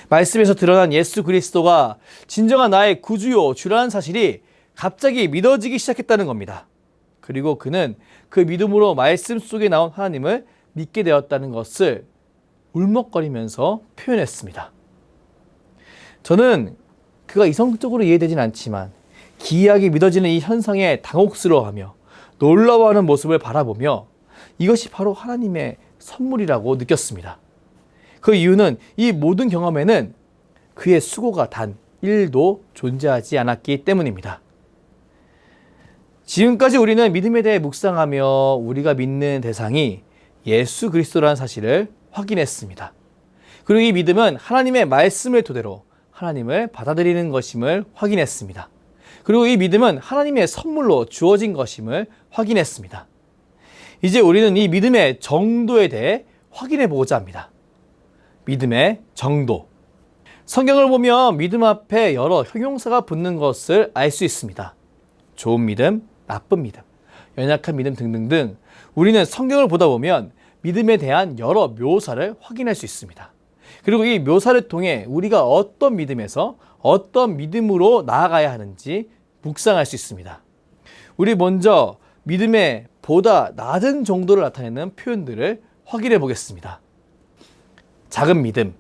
말씀에서 드러난 예수 그리스도가 진정한 나의 구주요 주라는 사실이 갑자기 믿어지기 시작했다는 겁니다. 그리고 그는 그 믿음으로 말씀 속에 나온 하나님을 믿게 되었다는 것을 울먹거리면서 표현했습니다. 저는 그가 이성적으로 이해되진 않지만 기이하게 믿어지는 이 현상에 당혹스러워하며 놀라워하는 모습을 바라보며 이것이 바로 하나님의 선물이라고 느꼈습니다. 그 이유는 이 모든 경험에는 그의 수고가 단 1도 존재하지 않았기 때문입니다. 지금까지 우리는 믿음에 대해 묵상하며 우리가 믿는 대상이 예수 그리스도라는 사실을 확인했습니다. 그리고 이 믿음은 하나님의 말씀을 토대로 하나님을 받아들이는 것임을 확인했습니다. 그리고 이 믿음은 하나님의 선물로 주어진 것임을 확인했습니다. 이제 우리는 이 믿음의 정도에 대해 확인해 보고자 합니다. 믿음의 정도. 성경을 보면 믿음 앞에 여러 형용사가 붙는 것을 알 수 있습니다. 좋은 믿음, 나쁜 믿음, 연약한 믿음 등등등 우리는 성경을 보다 보면 믿음에 대한 여러 묘사를 확인할 수 있습니다. 그리고 이 묘사를 통해 우리가 어떤 믿음에서 어떤 믿음으로 나아가야 하는지 묵상할 수 있습니다. 우리 먼저 믿음의 보다 낮은 정도를 나타내는 표현들을 확인해 보겠습니다. 작은 믿음.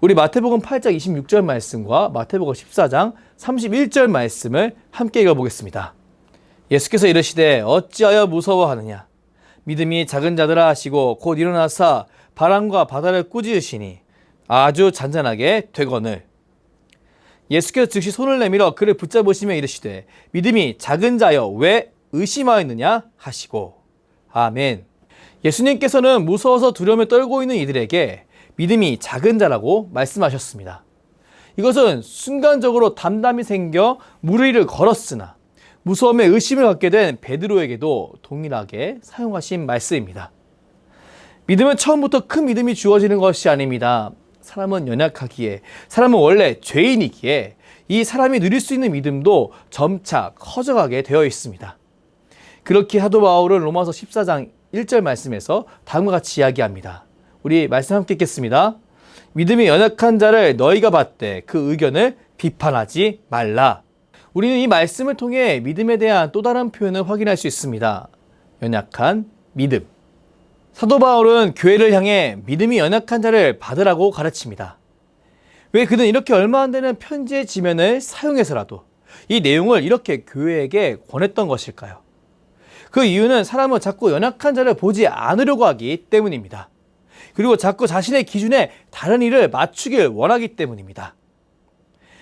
우리 마태복음 8장 26절 말씀과 마태복음 14장 31절 말씀을 함께 읽어보겠습니다. 예수께서 이르시되 어찌하여 무서워하느냐 믿음이 작은 자들아 하시고 곧 일어나사 바람과 바다를 꾸짖으시니 아주 잔잔하게 되거늘. 예수께서 즉시 손을 내밀어 그를 붙잡으시며 이르시되 믿음이 작은 자여 왜 의심하였느냐 하시고. 아멘. 예수님께서는 무서워서 두려움에 떨고 있는 이들에게 믿음이 작은 자라고 말씀하셨습니다. 이것은 순간적으로 담담이 생겨 물 위를 걸었으나 무서움에 의심을 갖게 된 베드로에게도 동일하게 사용하신 말씀입니다. 믿음은 처음부터 큰 믿음이 주어지는 것이 아닙니다. 사람은 연약하기에, 사람은 원래 죄인이기에 이 사람이 누릴 수 있는 믿음도 점차 커져가게 되어 있습니다. 그렇게 사도 바울은 로마서 14장 1절 말씀에서 다음과 같이 이야기합니다. 우리 말씀 함께 읽겠습니다. 믿음이 연약한 자를 너희가 받되 그 의견을 비판하지 말라. 우리는 이 말씀을 통해 믿음에 대한 또 다른 표현을 확인할 수 있습니다. 연약한 믿음. 사도 바울은 교회를 향해 믿음이 연약한 자를 받으라고 가르칩니다. 왜 그는 이렇게 얼마 안 되는 편지의 지면을 사용해서라도 이 내용을 이렇게 교회에게 권했던 것일까요? 그 이유는 사람은 자꾸 연약한 자를 보지 않으려고 하기 때문입니다. 그리고 자꾸 자신의 기준에 다른 일을 맞추길 원하기 때문입니다.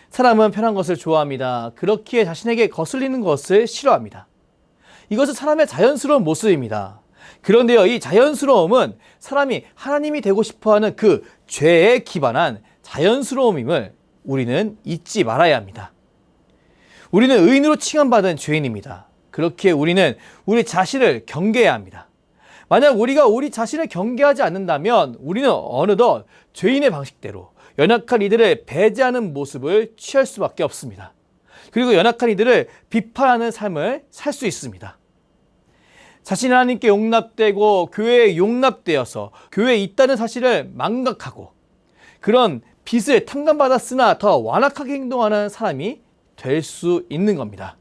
사람은 편한 것을 좋아합니다. 그렇기에 자신에게 거슬리는 것을 싫어합니다. 이것은 사람의 자연스러운 모습입니다. 그런데요, 이 자연스러움은 사람이 하나님이 되고 싶어하는 그 죄에 기반한 자연스러움임을 우리는 잊지 말아야 합니다. 우리는 의인으로 칭함받은 죄인입니다. 그렇기에 우리는 우리 자신을 경계해야 합니다. 만약 우리가 우리 자신을 경계하지 않는다면 우리는 어느덧 죄인의 방식대로 연약한 이들을 배제하는 모습을 취할 수밖에 없습니다. 그리고 연약한 이들을 비판하는 삶을 살 수 있습니다. 자신이 하나님께 용납되고 교회에 용납되어서 교회에 있다는 사실을 망각하고 그런 빚을 탕감받았으나 더 완악하게 행동하는 사람이 될 수 있는 겁니다.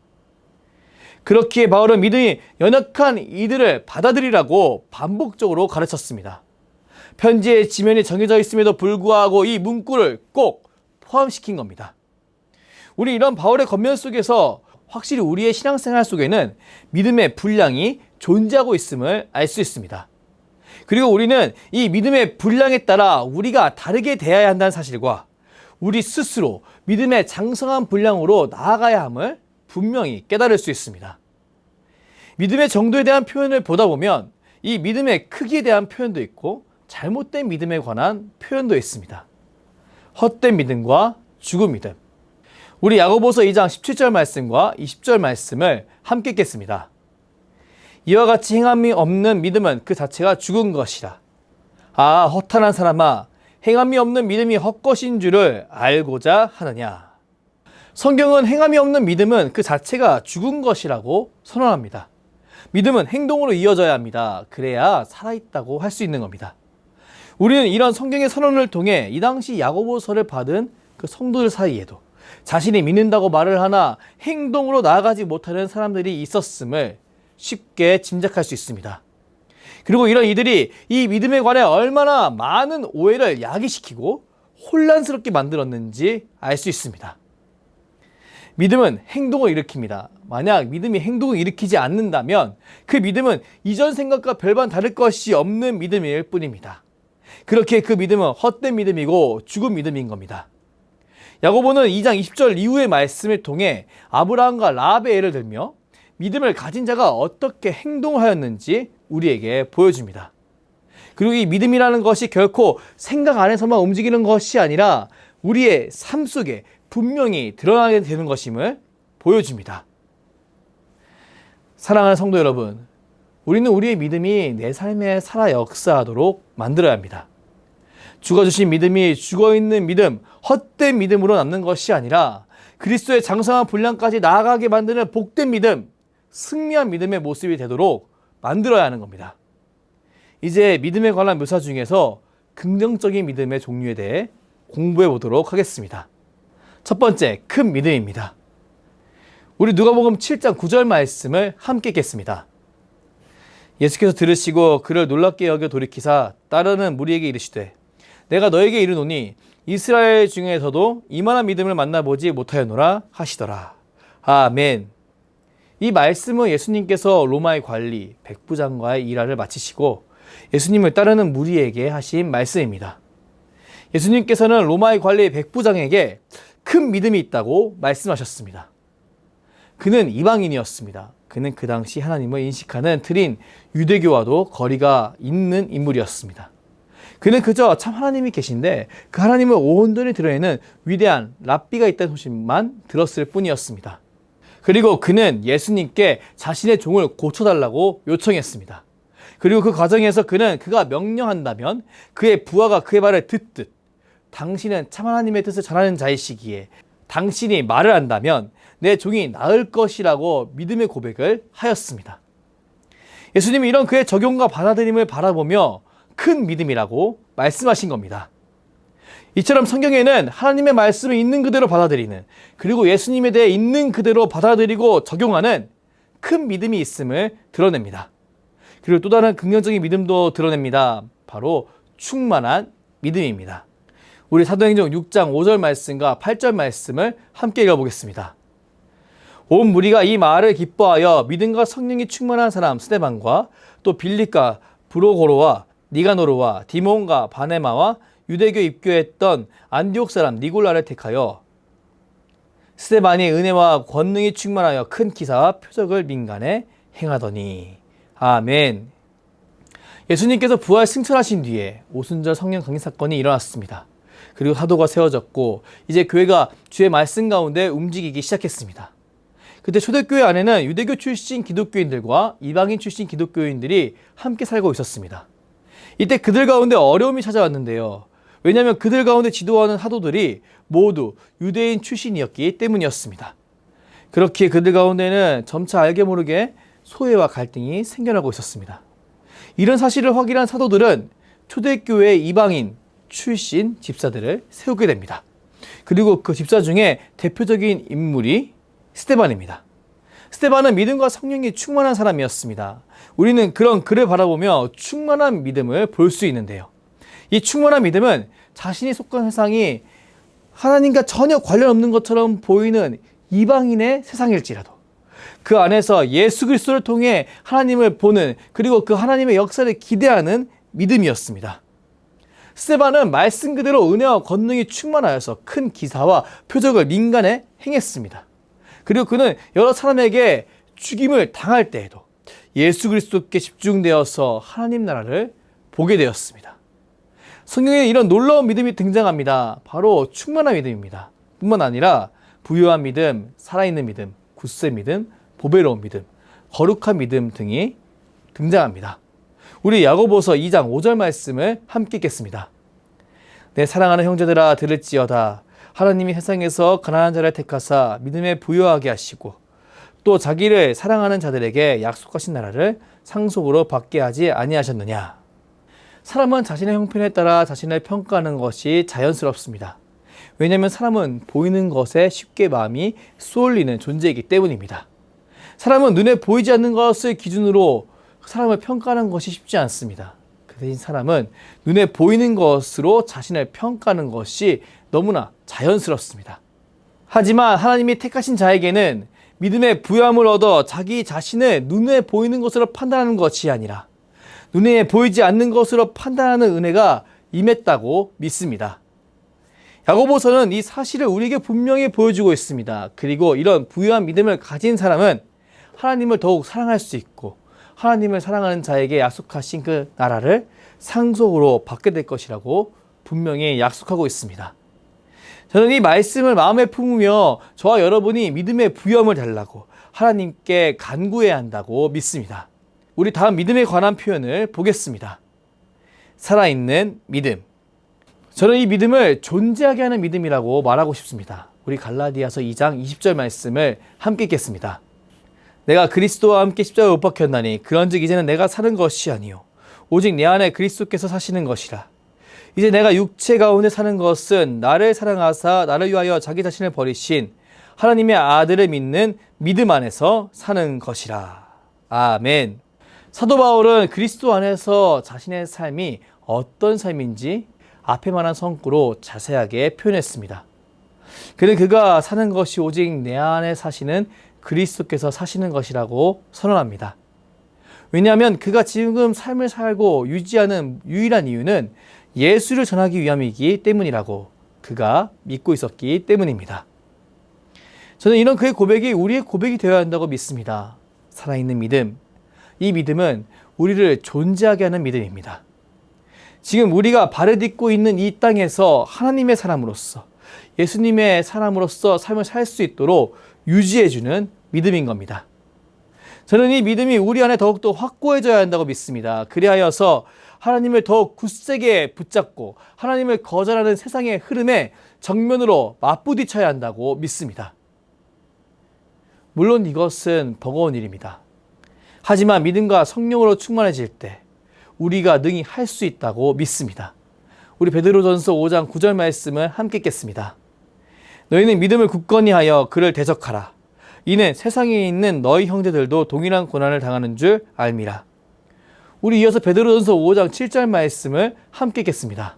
그렇기에 바울은 믿음이 연약한 이들을 받아들이라고 반복적으로 가르쳤습니다. 편지의 지면이 정해져 있음에도 불구하고 이 문구를 꼭 포함시킨 겁니다. 우리 이런 바울의 겉면 속에서 확실히 우리의 신앙생활 속에는 믿음의 분량이 존재하고 있음을 알 수 있습니다. 그리고 우리는 이 믿음의 분량에 따라 우리가 다르게 대해야 한다는 사실과 우리 스스로 믿음의 장성한 분량으로 나아가야 함을 분명히 깨달을 수 있습니다. 믿음의 정도에 대한 표현을 보다 보면 이 믿음의 크기에 대한 표현도 있고 잘못된 믿음에 관한 표현도 있습니다. 헛된 믿음과 죽은 믿음. 우리 야고보서 2장 17절 말씀과 20절 말씀을 함께 읽겠습니다. 이와 같이 행함이 없는 믿음은 그 자체가 죽은 것이라. 아, 허탄한 사람아, 행함이 없는 믿음이 헛것인 줄을 알고자 하느냐. 성경은 행함이 없는 믿음은 그 자체가 죽은 것이라고 선언합니다. 믿음은 행동으로 이어져야 합니다. 그래야 살아있다고 할 수 있는 겁니다. 우리는 이런 성경의 선언을 통해 이 당시 야고보서를 받은 그 성도들 사이에도 자신이 믿는다고 말을 하나 행동으로 나아가지 못하는 사람들이 있었음을 쉽게 짐작할 수 있습니다. 그리고 이런 이들이 이 믿음에 관해 얼마나 많은 오해를 야기시키고 혼란스럽게 만들었는지 알 수 있습니다. 믿음은 행동을 일으킵니다. 만약 믿음이 행동을 일으키지 않는다면 그 믿음은 이전 생각과 별반 다를 것이 없는 믿음일 뿐입니다. 그렇게 그 믿음은 헛된 믿음이고 죽은 믿음인 겁니다. 야고보는 2장 20절 이후의 말씀을 통해 아브라함과 라합의 예를 들며 믿음을 가진 자가 어떻게 행동을 하였는지 우리에게 보여줍니다. 그리고 이 믿음이라는 것이 결코 생각 안에서만 움직이는 것이 아니라 우리의 삶 속에 분명히 드러나게 되는 것임을 보여줍니다. 사랑하는 성도 여러분, 우리는 우리의 믿음이 내 삶에 살아 역사하도록 만들어야 합니다. 죽어주신 믿음이 죽어있는 믿음, 헛된 믿음으로 남는 것이 아니라 그리스도의 장성한 분량까지 나아가게 만드는 복된 믿음, 승리한 믿음의 모습이 되도록 만들어야 하는 겁니다. 이제 믿음에 관한 묘사 중에서 긍정적인 믿음의 종류에 대해 공부해 보도록 하겠습니다. 첫 번째, 큰 믿음입니다. 우리 누가복음 7장 9절 말씀을 함께 읽겠습니다. 예수께서 들으시고 그를 놀랍게 여겨 돌이키사 따르는 무리에게 이르시되 내가 너에게 이르노니 이스라엘 중에서도 이만한 믿음을 만나보지 못하였노라 하시더라. 아멘. 이 말씀은 예수님께서 로마의 관리, 백부장과의 일화를 마치시고 예수님을 따르는 무리에게 하신 말씀입니다. 예수님께서는 로마의 관리 백부장에게 큰 믿음이 있다고 말씀하셨습니다. 그는 이방인이었습니다. 그는 그 당시 하나님을 인식하는 틀인 유대교와도 거리가 있는 인물이었습니다. 그는 그저 참 하나님이 계신데 그 하나님을 온전히 드러내는 위대한 랍비가 있다는 소식만 들었을 뿐이었습니다. 그리고 그는 예수님께 자신의 종을 고쳐달라고 요청했습니다. 그리고 그 과정에서 그가 명령한다면 그의 부하가 그의 말을 듣듯 당신은 참 하나님의 뜻을 전하는 자이시기에 당신이 말을 한다면 내 종이 나을 것이라고 믿음의 고백을 하였습니다. 예수님이 이런 그의 적용과 받아들임을 바라보며 큰 믿음이라고 말씀하신 겁니다. 이처럼 성경에는 하나님의 말씀을 있는 그대로 받아들이는, 그리고 예수님에 대해 있는 그대로 받아들이고 적용하는 큰 믿음이 있음을 드러냅니다. 그리고 또 다른 긍정적인 믿음도 드러냅니다. 바로 충만한 믿음입니다. 우리 사도행전 6장 5절 말씀과 8절 말씀을 함께 읽어보겠습니다. 온 무리가 이 말을 기뻐하여 믿음과 성령이 충만한 사람 스데반과 또 빌립과 브로고로와 니가노르와 디몬과 바네마와 유대교 입교했던 안디옥 사람 니골라를 택하여 스데반이 은혜와 권능이 충만하여 큰 기사와 표적을 민간에 행하더니. 아멘. 예수님께서 부활 승천하신 뒤에 오순절 성령 강림 사건이 일어났습니다. 그리고 사도가 세워졌고 이제 교회가 주의 말씀 가운데 움직이기 시작했습니다. 그때 초대교회 안에는 유대교 출신 기독교인들과 이방인 출신 기독교인들이 함께 살고 있었습니다. 이때 그들 가운데 어려움이 찾아왔는데요. 왜냐하면 그들 가운데 지도하는 사도들이 모두 유대인 출신이었기 때문이었습니다. 그렇기에 그들 가운데는 점차 알게 모르게 소외와 갈등이 생겨나고 있었습니다. 이런 사실을 확인한 사도들은 초대교회 이방인 출신 집사들을 세우게 됩니다. 그리고 그 집사 중에 대표적인 인물이 스데반입니다. 스데반은 믿음과 성령이 충만한 사람이었습니다. 우리는 그런 그를 바라보며 충만한 믿음을 볼 수 있는데요. 이 충만한 믿음은 자신이 속한 세상이 하나님과 전혀 관련 없는 것처럼 보이는 이방인의 세상일지라도 그 안에서 예수 그리스도를 통해 하나님을 보는, 그리고 그 하나님의 역사를 기대하는 믿음이었습니다. 스데반은 말씀 그대로 은혜와 권능이 충만하여서 큰 기사와 표적을 민간에 행했습니다. 그리고 그는 여러 사람에게 죽임을 당할 때에도 예수 그리스도께 집중되어서 하나님 나라를 보게 되었습니다. 성경에 이런 놀라운 믿음이 등장합니다. 바로 충만한 믿음입니다. 뿐만 아니라 부유한 믿음, 살아있는 믿음, 굳세 믿음, 보배로운 믿음, 거룩한 믿음 등이 등장합니다. 우리 야고보서 2장 5절 말씀을 함께 읽겠습니다. 내 사랑하는 형제들아 들을지어다. 하나님이 세상에서 가난한 자를 택하사 믿음에 부유하게 하시고 또 자기를 사랑하는 자들에게 약속하신 나라를 상속으로 받게 하지 아니하셨느냐. 사람은 자신의 형편에 따라 자신을 평가하는 것이 자연스럽습니다. 왜냐하면 사람은 보이는 것에 쉽게 마음이 쏠리는 존재이기 때문입니다. 사람은 눈에 보이지 않는 것을 기준으로 사람을 평가하는 것이 쉽지 않습니다. 그 대신 사람은 눈에 보이는 것으로 자신을 평가하는 것이 너무나 자연스럽습니다. 하지만 하나님이 택하신 자에게는 믿음의 부여함을 얻어 자기 자신을 눈에 보이는 것으로 판단하는 것이 아니라 눈에 보이지 않는 것으로 판단하는 은혜가 임했다고 믿습니다. 야고보서는 이 사실을 우리에게 분명히 보여주고 있습니다. 그리고 이런 부유한 믿음을 가진 사람은 하나님을 더욱 사랑할 수 있고 하나님을 사랑하는 자에게 약속하신 그 나라를 상속으로 받게 될 것이라고 분명히 약속하고 있습니다. 저는 이 말씀을 마음에 품으며 저와 여러분이 믿음의 부여함을 달라고 하나님께 간구해야 한다고 믿습니다. 우리 다음 믿음에 관한 표현을 보겠습니다. 살아있는 믿음. 저는 이 믿음을 존재하게 하는 믿음이라고 말하고 싶습니다. 우리 갈라디아서 2장 20절 말씀을 함께 읽겠습니다. 내가 그리스도와 함께 십자가에 못 박혔나니 그런즉 이제는 내가 사는 것이 아니요 오직 내 안에 그리스도께서 사시는 것이라. 이제 내가 육체 가운데 사는 것은 나를 사랑하사 나를 위하여 자기 자신을 버리신 하나님의 아들을 믿는 믿음 안에서 사는 것이라. 아멘. 사도 바울은 그리스도 안에서 자신의 삶이 어떤 삶인지 앞에 말한 성구로 자세하게 표현했습니다. 그는 그가 사는 것이 오직 내 안에 사시는 그리스도께서 사시는 것이라고 선언합니다. 왜냐하면 그가 지금 삶을 살고 유지하는 유일한 이유는 예수를 전하기 위함이기 때문이라고 그가 믿고 있었기 때문입니다. 저는 이런 그의 고백이 우리의 고백이 되어야 한다고 믿습니다. 살아있는 믿음. 이 믿음은 우리를 존재하게 하는 믿음입니다. 지금 우리가 발을 딛고 있는 이 땅에서 하나님의 사람으로서 예수님의 사람으로서 삶을 살 수 있도록 유지해주는 믿음인 겁니다. 저는 이 믿음이 우리 안에 더욱더 확고해져야 한다고 믿습니다. 그리하여서 하나님을 더욱 굳세게 붙잡고 하나님을 거절하는 세상의 흐름에 정면으로 맞부딪혀야 한다고 믿습니다. 물론 이것은 버거운 일입니다. 하지만 믿음과 성령으로 충만해질 때 우리가 능히 할 수 있다고 믿습니다. 우리 베드로전서 5장 9절 말씀을 함께 읽겠습니다. 너희는 믿음을 굳건히 하여 그를 대적하라. 이는 세상에 있는 너희 형제들도 동일한 고난을 당하는 줄 알미라. 우리 이어서 베드로전서 5장 7절 말씀을 함께 읽겠습니다.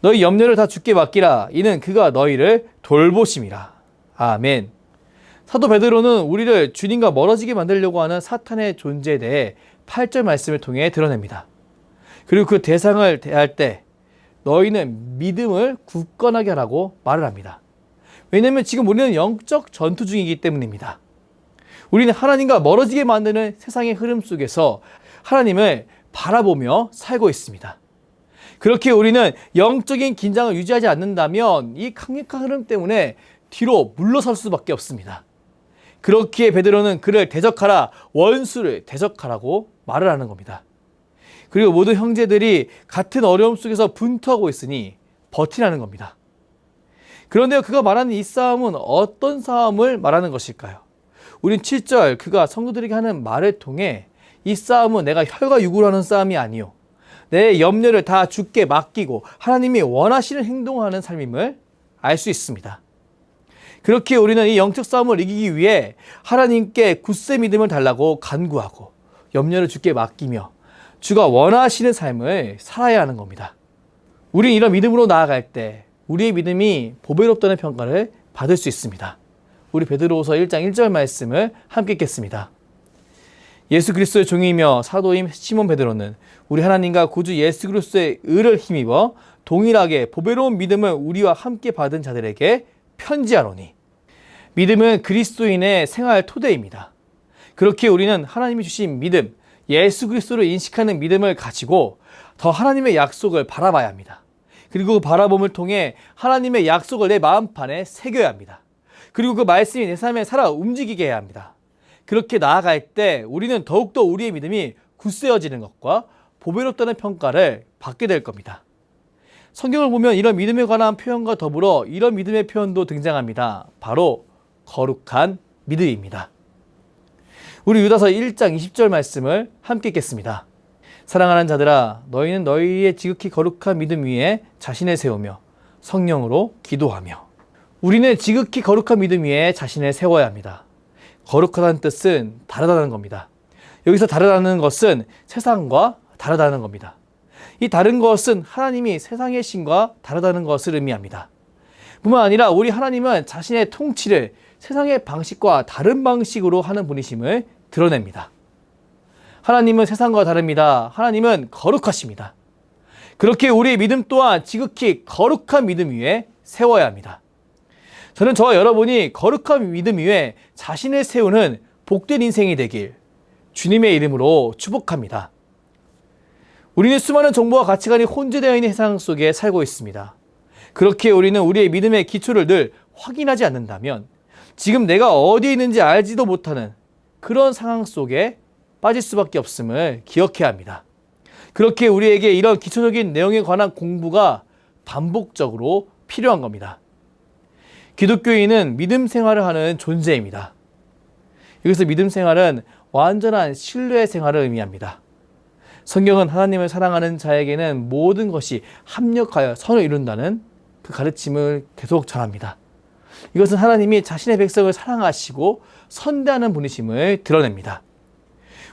너희 염려를 다 주께 맡기라. 이는 그가 너희를 돌보심이라. 아멘. 사도 베드로는 우리를 주님과 멀어지게 만들려고 하는 사탄의 존재에 대해 8절 말씀을 통해 드러냅니다. 그리고 그 대상을 대할 때 너희는 믿음을 굳건하게 하라고 말을 합니다. 왜냐하면 지금 우리는 영적 전투 중이기 때문입니다. 우리는 하나님과 멀어지게 만드는 세상의 흐름 속에서 하나님을 바라보며 살고 있습니다. 그렇게 우리는 영적인 긴장을 유지하지 않는다면 이 강력한 흐름 때문에 뒤로 물러설 수밖에 없습니다. 그렇기에 베드로는 그를 대적하라, 원수를 대적하라고 말을 하는 겁니다. 그리고 모든 형제들이 같은 어려움 속에서 분투하고 있으니 버티라는 겁니다. 그런데 그가 말하는 이 싸움은 어떤 싸움을 말하는 것일까요? 우린 7절 그가 성도들에게 하는 말을 통해 이 싸움은 내가 혈과 육으로 하는 싸움이 아니요 내 염려를 다 주께 맡기고 하나님이 원하시는 행동을 하는 삶임을 알 수 있습니다. 그렇게 우리는 이 영적 싸움을 이기기 위해 하나님께 굳세 믿음을 달라고 간구하고 염려를 주께 맡기며 주가 원하시는 삶을 살아야 하는 겁니다. 우린 이런 믿음으로 나아갈 때 우리의 믿음이 보배롭다는 평가를 받을 수 있습니다. 우리 베드로후서 1장 1절 말씀을 함께 읽겠습니다. 예수 그리스도의 종이며 사도임 시몬 베드로는 우리 하나님과 구주 예수 그리스도의 의를 힘입어 동일하게 보배로운 믿음을 우리와 함께 받은 자들에게 편지하노니. 믿음은 그리스도인의 생활 토대입니다. 그렇게 우리는 하나님이 주신 믿음, 예수 그리스도를 인식하는 믿음을 가지고 더 하나님의 약속을 바라봐야 합니다. 그리고 그 바라봄을 통해 하나님의 약속을 내 마음판에 새겨야 합니다. 그리고 그 말씀이 내 삶에 살아 움직이게 해야 합니다. 그렇게 나아갈 때 우리는 더욱더 우리의 믿음이 굳세어지는 것과 보배롭다는 평가를 받게 될 겁니다. 성경을 보면 이런 믿음에 관한 표현과 더불어 이런 믿음의 표현도 등장합니다. 바로 거룩한 믿음입니다. 우리 유다서 1장 20절 말씀을 함께 읽겠습니다. 사랑하는 자들아 너희는 너희의 지극히 거룩한 믿음 위에 자신을 세우며 성령으로 기도하며. 우리는 지극히 거룩한 믿음 위에 자신을 세워야 합니다. 거룩하다는 뜻은 다르다는 겁니다. 여기서 다르다는 것은 세상과 다르다는 겁니다. 이 다른 것은 하나님이 세상의 신과 다르다는 것을 의미합니다. 뿐만 아니라 우리 하나님은 자신의 통치를 세상의 방식과 다른 방식으로 하는 분이심을 드러냅니다. 하나님은 세상과 다릅니다. 하나님은 거룩하십니다. 그렇게 우리의 믿음 또한 지극히 거룩한 믿음 위에 세워야 합니다. 저는 저와 여러분이 거룩한 믿음 위에 자신을 세우는 복된 인생이 되길 주님의 이름으로 축복합니다. 우리는 수많은 정보와 가치관이 혼재되어 있는 세상 속에 살고 있습니다. 그렇게 우리는 우리의 믿음의 기초를 늘 확인하지 않는다면 지금 내가 어디에 있는지 알지도 못하는 그런 상황 속에 빠질 수밖에 없음을 기억해야 합니다. 그렇게 우리에게 이런 기초적인 내용에 관한 공부가 반복적으로 필요한 겁니다. 기독교인은 믿음 생활을 하는 존재입니다. 여기서 믿음 생활은 완전한 신뢰 생활을 의미합니다. 성경은 하나님을 사랑하는 자에게는 모든 것이 합력하여 선을 이룬다는 그 가르침을 계속 전합니다. 이것은 하나님이 자신의 백성을 사랑하시고 선대하는 분이심을 드러냅니다.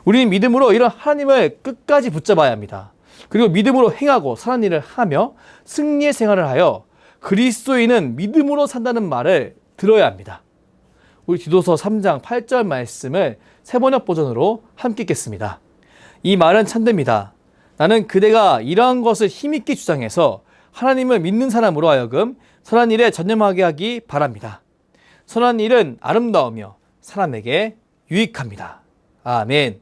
우리는 믿음으로 이런 하나님을 끝까지 붙잡아야 합니다. 그리고 믿음으로 행하고 선한 일을 하며 승리의 생활을 하여 그리스도인은 믿음으로 산다는 말을 들어야 합니다. 우리 디도서 3장 8절 말씀을 새번역 버전으로 함께 읽겠습니다. 이 말은 참됩니다. 나는 그대가 이러한 것을 힘있게 주장해서 하나님을 믿는 사람으로 하여금 선한 일에 전념하게 하기 바랍니다. 선한 일은 아름다우며 사람에게 유익합니다. 아멘.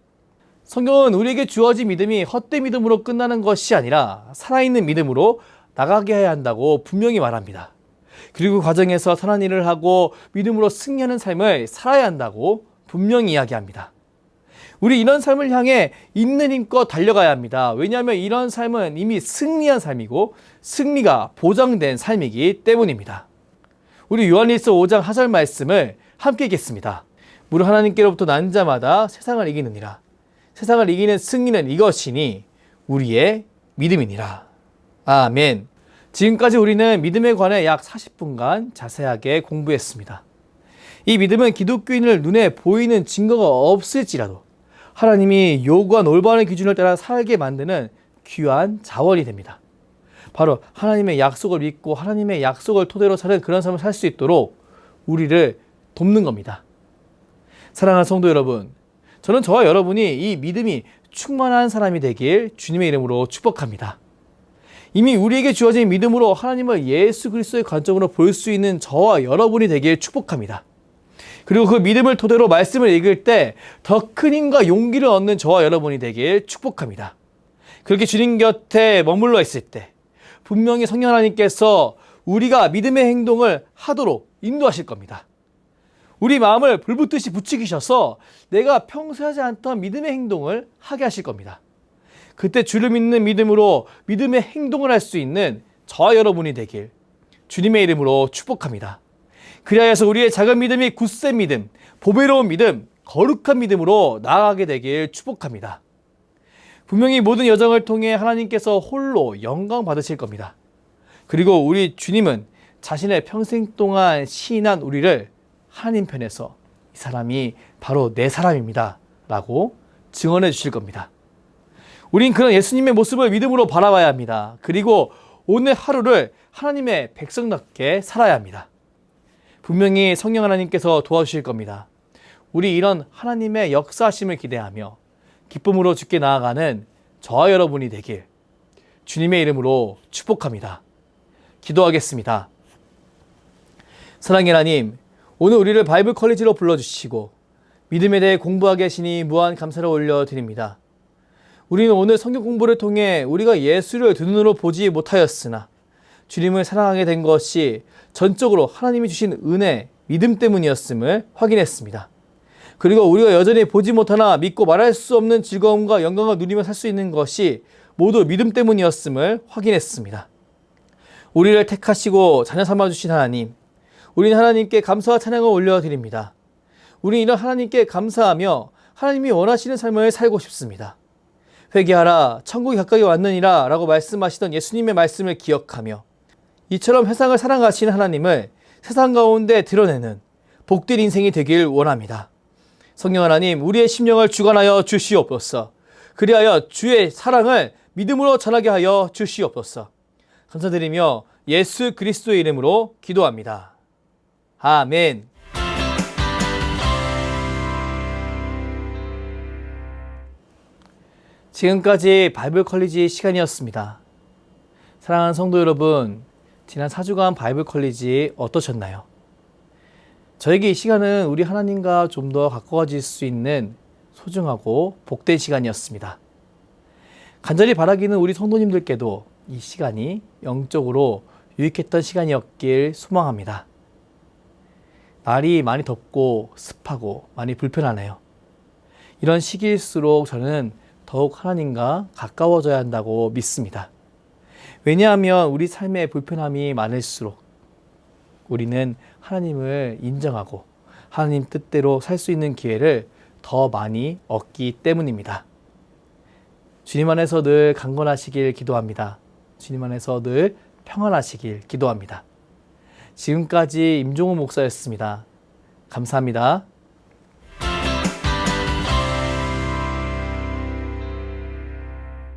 성경은 우리에게 주어진 믿음이 헛된 믿음으로 끝나는 것이 아니라 살아있는 믿음으로 나가게 해야 한다고 분명히 말합니다. 그리고 과정에서 선한 일을 하고 믿음으로 승리하는 삶을 살아야 한다고 분명히 이야기합니다. 우리 이런 삶을 향해 있는 힘껏 달려가야 합니다. 왜냐하면 이런 삶은 이미 승리한 삶이고 승리가 보장된 삶이기 때문입니다. 우리 요한일서 5장 하절 말씀을 함께 읽겠습니다. 무릇 하나님께로부터 난 자마다 세상을 이기느니라. 세상을 이기는 승리는 이것이니 우리의 믿음이니라. 아멘. 지금까지 우리는 믿음에 관해 약 40분간 자세하게 공부했습니다. 이 믿음은 기독교인을 눈에 보이는 증거가 없을지라도 하나님이 요구한 올바른 기준을 따라 살게 만드는 귀한 자원이 됩니다. 바로 하나님의 약속을 믿고 하나님의 약속을 토대로 사는 그런 삶을 살 수 있도록 우리를 돕는 겁니다. 사랑하는 성도 여러분, 저는 저와 여러분이 이 믿음이 충만한 사람이 되길 주님의 이름으로 축복합니다. 이미 우리에게 주어진 믿음으로 하나님을 예수 그리스도의 관점으로 볼 수 있는 저와 여러분이 되길 축복합니다. 그리고 그 믿음을 토대로 말씀을 읽을 때 더 큰 힘과 용기를 얻는 저와 여러분이 되길 축복합니다. 그렇게 주님 곁에 머물러 있을 때 분명히 성령 하나님께서 우리가 믿음의 행동을 하도록 인도하실 겁니다. 우리 마음을 불붙듯이 부추기셔서 내가 평소 하지 않던 믿음의 행동을 하게 하실 겁니다. 그때 주를 믿는 믿음으로 믿음의 행동을 할 수 있는 저와 여러분이 되길 주님의 이름으로 축복합니다. 그리하여서 우리의 작은 믿음이 굳센 믿음, 보배로운 믿음, 거룩한 믿음으로 나아가게 되길 축복합니다. 분명히 모든 여정을 통해 하나님께서 홀로 영광 받으실 겁니다. 그리고 우리 주님은 자신의 평생 동안 시인한 우리를 하나님 편에서 이 사람이 바로 내 사람입니다 라고 증언해 주실 겁니다. 우린 그런 예수님의 모습을 믿음으로 바라봐야 합니다. 그리고 오늘 하루를 하나님의 백성답게 살아야 합니다. 분명히 성령 하나님께서 도와주실 겁니다. 우리 이런 하나님의 역사하심을 기대하며 기쁨으로 주께 나아가는 저와 여러분이 되길 주님의 이름으로 축복합니다. 기도하겠습니다. 사랑의 하나님, 오늘 우리를 바이블 컬리지로 불러주시고 믿음에 대해 공부하게 하시니 무한 감사를 올려드립니다. 우리는 오늘 성경 공부를 통해 우리가 예수를 두 눈으로 보지 못하였으나 주님을 사랑하게 된 것이 전적으로 하나님이 주신 은혜, 믿음 때문이었음을 확인했습니다. 그리고 우리가 여전히 보지 못하나 믿고 말할 수 없는 즐거움과 영광을 누리며 살 수 있는 것이 모두 믿음 때문이었음을 확인했습니다. 우리를 택하시고 자녀 삼아주신 하나님, 우리는 하나님께 감사와 찬양을 올려드립니다. 우리는 이런 하나님께 감사하며 하나님이 원하시는 삶을 살고 싶습니다. 회개하라, 천국이 가까이 왔느니라 라고 말씀하시던 예수님의 말씀을 기억하며 이처럼 세상을 사랑하시는 하나님을 세상 가운데 드러내는 복된 인생이 되길 원합니다. 성령 하나님, 우리의 심령을 주관하여 주시옵소서. 그리하여 주의 사랑을 믿음으로 전하게 하여 주시옵소서. 감사드리며 예수 그리스도의 이름으로 기도합니다. 아멘. 지금까지 바이블 컬리지 시간이었습니다. 사랑하는 성도 여러분, 지난 4주간 바이블 컬리지 어떠셨나요? 저에게 이 시간은 우리 하나님과 좀 더 가까워질 수 있는 소중하고 복된 시간이었습니다. 간절히 바라기는 우리 성도님들께도 이 시간이 영적으로 유익했던 시간이었길 소망합니다. 날이 많이 덥고 습하고 많이 불편하네요. 이런 시기일수록 저는 더욱 하나님과 가까워져야 한다고 믿습니다. 왜냐하면 우리 삶의 불편함이 많을수록 우리는 하나님을 인정하고 하나님 뜻대로 살 수 있는 기회를 더 많이 얻기 때문입니다. 주님 안에서 늘 강건하시길 기도합니다. 주님 안에서 늘 평안하시길 기도합니다. 지금까지 임종우 목사였습니다. 감사합니다.